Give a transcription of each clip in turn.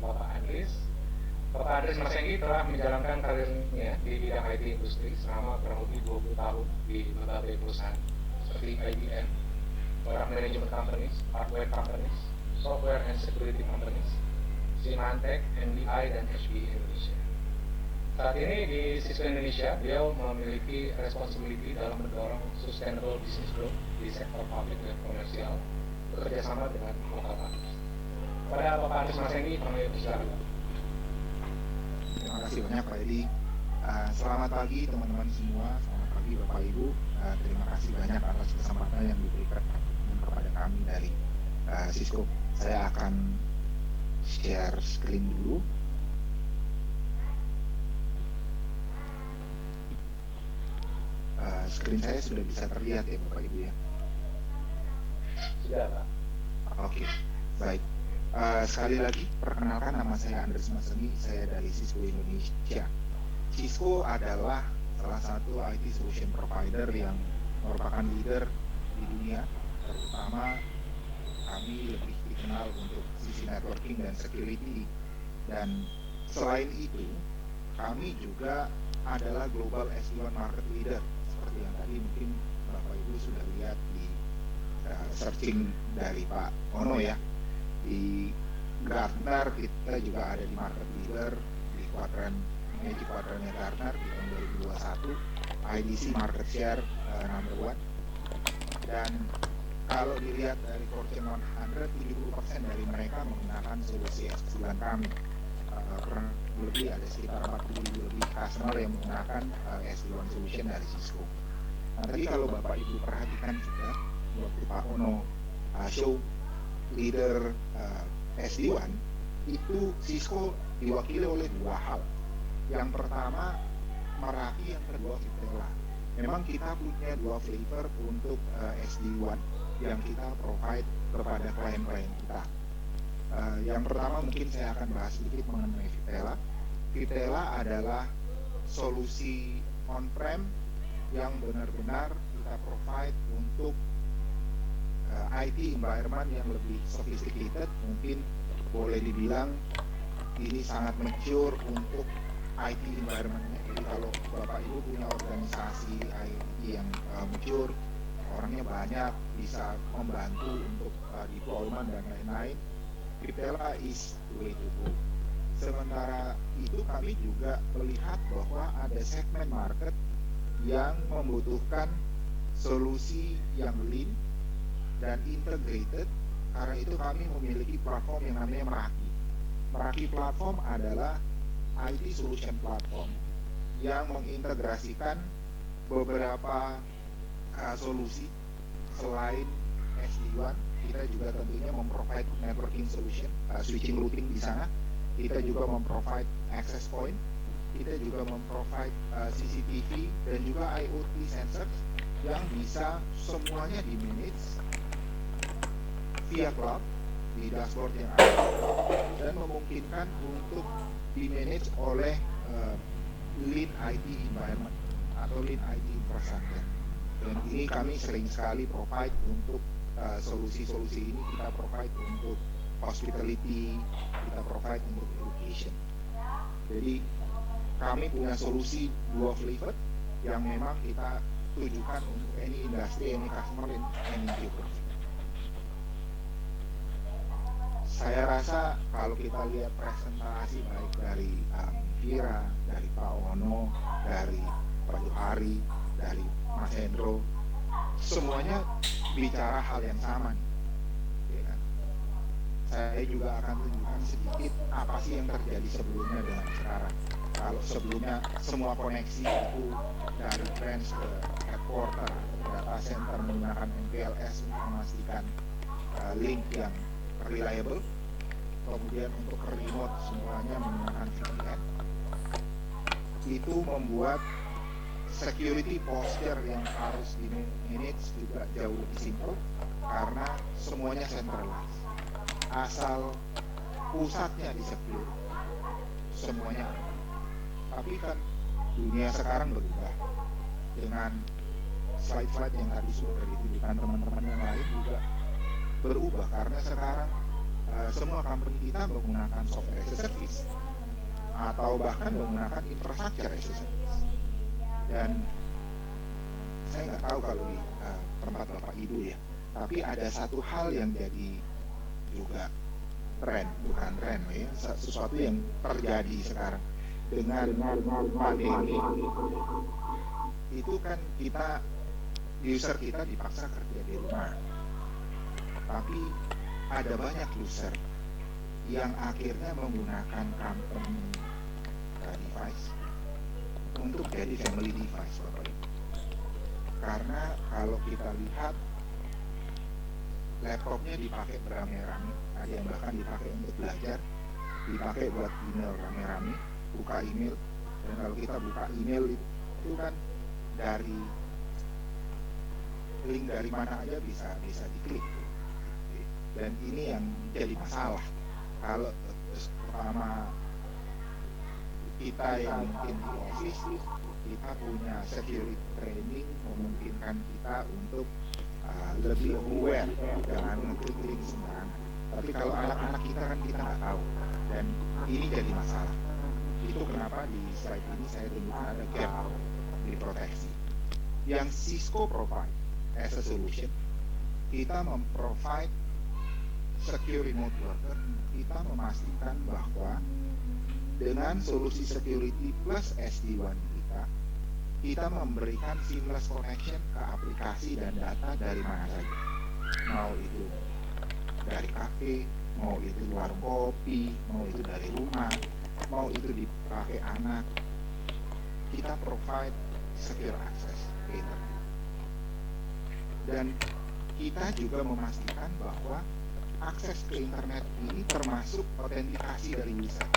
Bapak Andris. Bapak Andris Masenggi telah menjalankan karirnya di bidang IT industri selama kurang lebih 20 tahun di berbagai perusahaan seperti IBM, Product Management Companies, Hardware Companies, Software and Security Companies, Symantec, NDI, dan HPE Indonesia. Saat ini di Cisco Indonesia, beliau memiliki responsibility dalam mendorong sustainable business growth di sektor publik dan komersial, bekerjasama dengan lokal partners. Pada Bapak Andris Masenggi, kami persilakan. Terima kasih banyak Pak Edi. Selamat pagi teman-teman semua, selamat pagi Bapak Ibu. Terima kasih banyak atas kesempatan yang diberikan kepada kami dari Cisco. Saya akan share screen dulu. Screen saya sudah bisa terlihat ya Bapak Ibu ya? Sudah Pak. Oke, baik. Sekali lagi, perkenalkan nama saya Andris Masenggi, saya dari Cisco Indonesia. Cisco adalah salah satu IT solution provider yang merupakan leader di dunia, terutama kami lebih dikenal untuk sisi networking dan security. Dan selain itu, kami juga adalah global SD-WAN market leader, seperti yang tadi mungkin Bapak Ibu sudah lihat di searching dari Pak Ono ya. Di Gartner kita juga ada di market leader di Magic Quadrant Gartner di tahun 2021, IDC market share number 1. Dan kalau dilihat dari Fortune 100, 70% dari mereka menggunakan solusi SD-WAN kami. Kurang lebih ada sekitar 40.000 lebih customer yang menggunakan SD-WAN solution dari Cisco. Nah, tadi kalau Bapak Ibu perhatikan juga waktu Pak Ono show leader SD-WAN, itu Cisco diwakili oleh dua hal. Yang pertama Meraki, yang kedua Viptela. Memang kita punya dua flavor untuk SD-WAN yang kita provide kepada klien-klien kita. Yang pertama mungkin saya akan bahas sedikit mengenai Viptela. Viptela adalah solusi on-prem yang benar-benar kita provide untuk IT environment yang lebih sophisticated, mungkin boleh dibilang ini sangat mature untuk IT environment-nya. Jadi kalau Bapak Ibu punya organisasi IT yang mature, orangnya banyak, bisa membantu untuk deployment dan lain-lain, Viptela is the way to go. Sementara itu kami juga melihat bahwa ada segmen market yang membutuhkan solusi yang lean dan integrated. Karena itu kami memiliki platform yang namanya Meraki. Meraki platform adalah IT solution platform yang mengintegrasikan beberapa solusi. Selain SD-WAN, kita juga tentunya memprovide networking solution, switching routing di sana. Kita juga memprovide access point, kita juga memprovide CCTV dan juga IoT sensors yang bisa semuanya di manage via cloud di dashboard yang ada dan memungkinkan untuk di manage oleh lean IT environment atau lean IT infrastructure. Dan ini kami sering sekali provide untuk solusi-solusi ini kita provide untuk hospitality, kita provide untuk education. Jadi kami punya solusi dua flavor yang memang kita tujukan untuk any industry, any customer, any geography. Saya rasa kalau kita lihat presentasi baik dari Vira, dari Pak Ono, dari Pak Johari, dari Mas Hendro, semuanya bicara hal yang sama. Ya kan? Saya juga akan tunjukkan sedikit apa sih yang terjadi sebelumnya dengan sekarang. Kalau sebelumnya semua koneksi itu dari branch ke headquarter, data center menggunakan MPLS untuk memastikan link yang reliable, kemudian untuk remote semuanya menggunakan VPN. Itu membuat security posture yang harus di manage juga jauh lebih simple karena semuanya centralized. Asal pusatnya di secure, semuanya. Tapi kan dunia sekarang berubah dengan slide-slide yang tadi sudah ditunjukkan teman-teman yang lain juga berubah karena sekarang semua company kita menggunakan software as a service atau bahkan menggunakan infrastructure as a service. Dan saya nggak tahu kalau di tempat Bapak Ibu ya, tapi ada satu hal yang jadi juga bukan tren ya, sesuatu yang terjadi sekarang dengan pandemi. Itu kan user kita dipaksa kerja di rumah, tapi ada banyak user yang akhirnya menggunakan company device untuk jadi family device, Bapak Ibu. Karena kalau kita lihat laptopnya dipakai beramai-ramai, ada yang bahkan dipakai untuk belajar, dipakai buat email rame-rame, buka email, dan kalau kita buka email itu kan dari link dari mana aja bisa diklik. Dan ini yang jadi masalah. Kalau sama kita yang mungkin di office, kita punya security training memungkinkan kita untuk lebih aware, jangan ngeklik sembarangan. Tapi kalau anak-anak kita kan kita nggak tahu, dan ini jadi masalah. Itu kenapa di slide ini saya tunjukkan ada gap di proteksi. Yang Cisco provide as a solution, kita memprovide secure remote worker, kita memastikan bahwa dengan solusi security plus SD-WAN kita memberikan seamless connection ke aplikasi dan data dari mana saja. Mau itu dari kafe, mau itu warung kopi, mau itu dari rumah, mau itu dipakai anak. Kita provide secure access ke internet. Dan kita juga memastikan bahwa akses ke internet ini termasuk autentikasi dari user.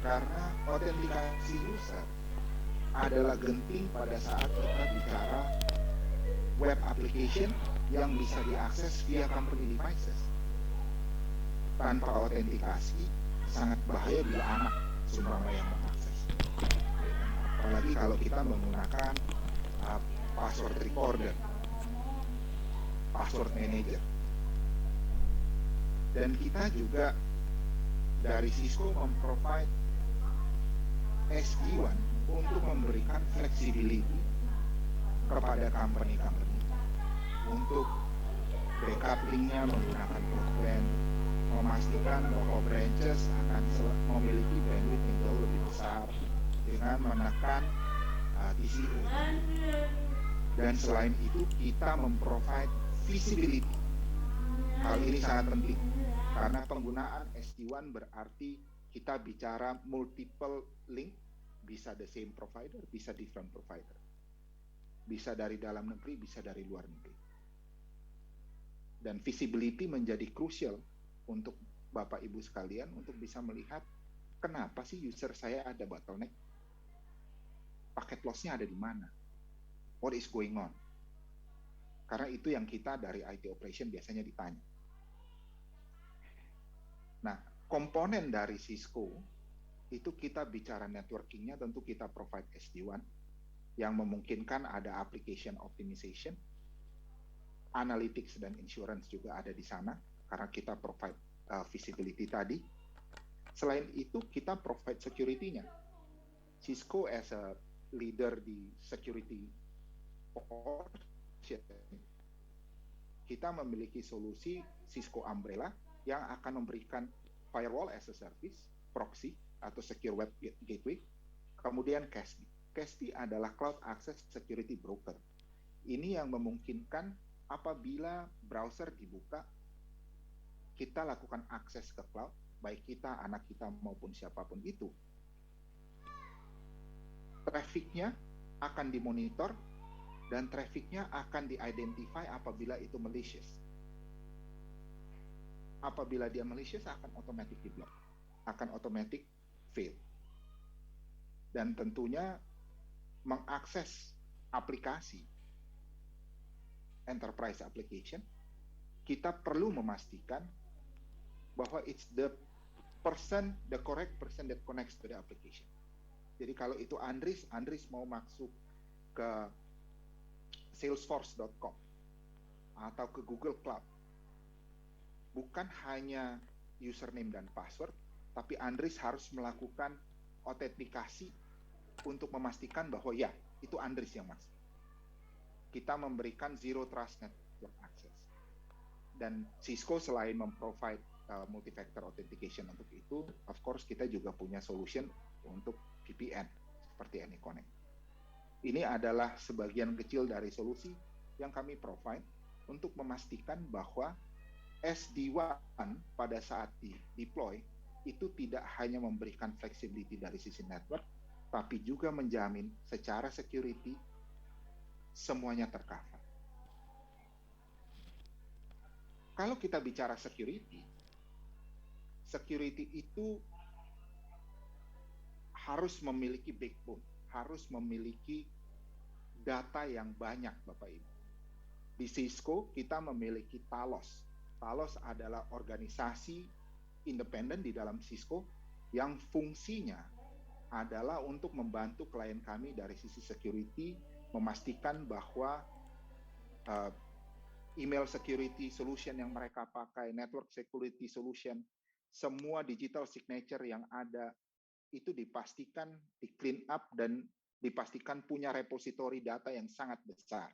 Karena autentikasi user adalah genting pada saat kita bicara web application yang bisa diakses via company devices. Tanpa autentikasi sangat bahaya bila anak seumpama yang mengakses. Apalagi kalau kita menggunakan password recorder, password manager. Dan kita juga dari Cisco memprovide SD-WAN untuk memberikan flexibility kepada company-company untuk backup linknya menggunakan broadband, memastikan bahwa branches akan memiliki bandwidth yang jauh lebih besar dengan menekan TCO. Dan selain itu kita memprovide visibility. Hal ini sangat penting karena penggunaan SD-WAN berarti kita bicara multiple link, bisa the same provider, bisa different provider. Bisa dari dalam negeri, bisa dari luar negeri. Dan visibility menjadi crucial untuk Bapak Ibu sekalian untuk bisa melihat kenapa sih user saya ada bottleneck, paket loss-nya ada di mana, what is going on. Karena itu yang kita dari IT operation biasanya ditanya. Nah, komponen dari Cisco itu kita bicara networking-nya tentu kita provide SD-WAN yang memungkinkan ada application optimization, analytics dan insurance juga ada di sana karena kita provide visibility tadi. Selain itu kita provide security-nya. Cisco as a leader di security portion, kita memiliki solusi Cisco Umbrella yang akan memberikan firewall as a service, proxy atau secure web gateway, kemudian CASB. CASB adalah cloud access security broker. Ini yang memungkinkan apabila browser dibuka, kita lakukan akses ke cloud, baik kita, anak kita maupun siapapun itu. Trafficnya akan dimonitor dan trafficnya akan di-identify apabila itu malicious. Apabila dia malicious akan automatic di-block, akan automatic fail. Dan tentunya mengakses aplikasi enterprise application, kita perlu memastikan bahwa it's the correct person that connects to the application. Jadi kalau itu Andris mau masuk ke salesforce.com atau ke Google Cloud, bukan hanya username dan password, tapi Andris harus melakukan autentikasi untuk memastikan bahwa ya, itu Andris yang masuk. Kita memberikan zero trust network access. Dan Cisco selain memprovide multi-factor authentication untuk itu, of course kita juga punya solution untuk VPN seperti AnyConnect. Ini adalah sebagian kecil dari solusi yang kami provide untuk memastikan bahwa SD-WAN pada saat di deploy itu tidak hanya memberikan flexibility dari sisi network, tapi juga menjamin secara security semuanya tercover. Kalau kita bicara security itu harus memiliki backbone, harus memiliki data yang banyak, Bapak Ibu. Di Cisco kita memiliki Talos. Talos adalah organisasi independen di dalam Cisco yang fungsinya adalah untuk membantu klien kami dari sisi security, memastikan bahwa email security solution yang mereka pakai, network security solution, semua digital signature yang ada itu dipastikan di clean up dan dipastikan punya repositori data yang sangat besar.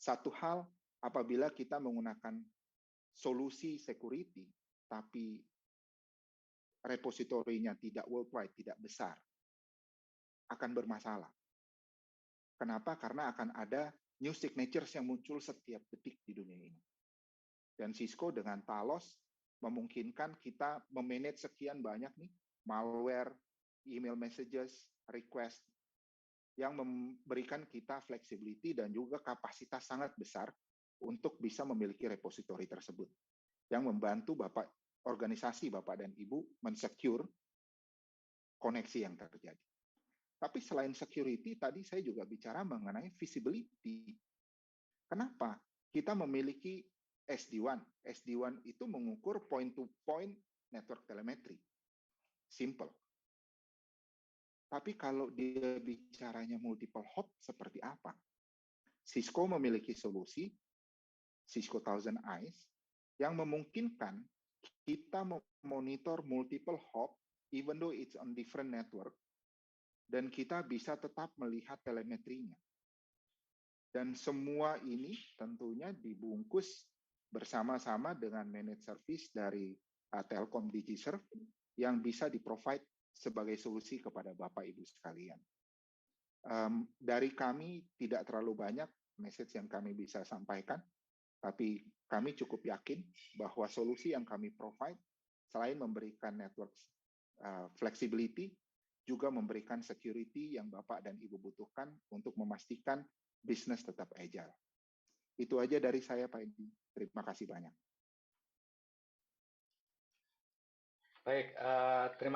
Satu hal apabila kita menggunakan solusi security tapi repositorinya tidak worldwide, tidak besar, akan bermasalah. Kenapa? Karena akan ada new signatures yang muncul setiap detik di dunia ini. Dan Cisco dengan Talos memungkinkan kita memanage sekian banyak nih malware, email messages, request yang memberikan kita flexibility dan juga kapasitas sangat besar untuk bisa memiliki repository tersebut yang membantu organisasi Bapak dan Ibu mensecure koneksi yang terjadi. Tapi selain security, tadi saya juga bicara mengenai visibility. Kenapa? Kita memiliki SD-WAN. SD-WAN itu mengukur point-to-point network telemetry. Simple. Tapi kalau dia bicaranya multiple hop, seperti apa? Cisco memiliki solusi, Cisco Thousand Eyes, yang memungkinkan kita memonitor multiple hop, even though it's on different network, dan kita bisa tetap melihat telemetrinya. Dan semua ini tentunya dibungkus bersama-sama dengan managed service dari Telkom DigiServe yang bisa di-provide sebagai solusi kepada Bapak Ibu sekalian. Dari kami tidak terlalu banyak message yang kami bisa sampaikan, tapi kami cukup yakin bahwa solusi yang kami provide selain memberikan network flexibility, juga memberikan security yang Bapak dan Ibu butuhkan untuk memastikan bisnis tetap agile. Itu aja dari saya, Pak Edi. Terima kasih banyak. Baik, terima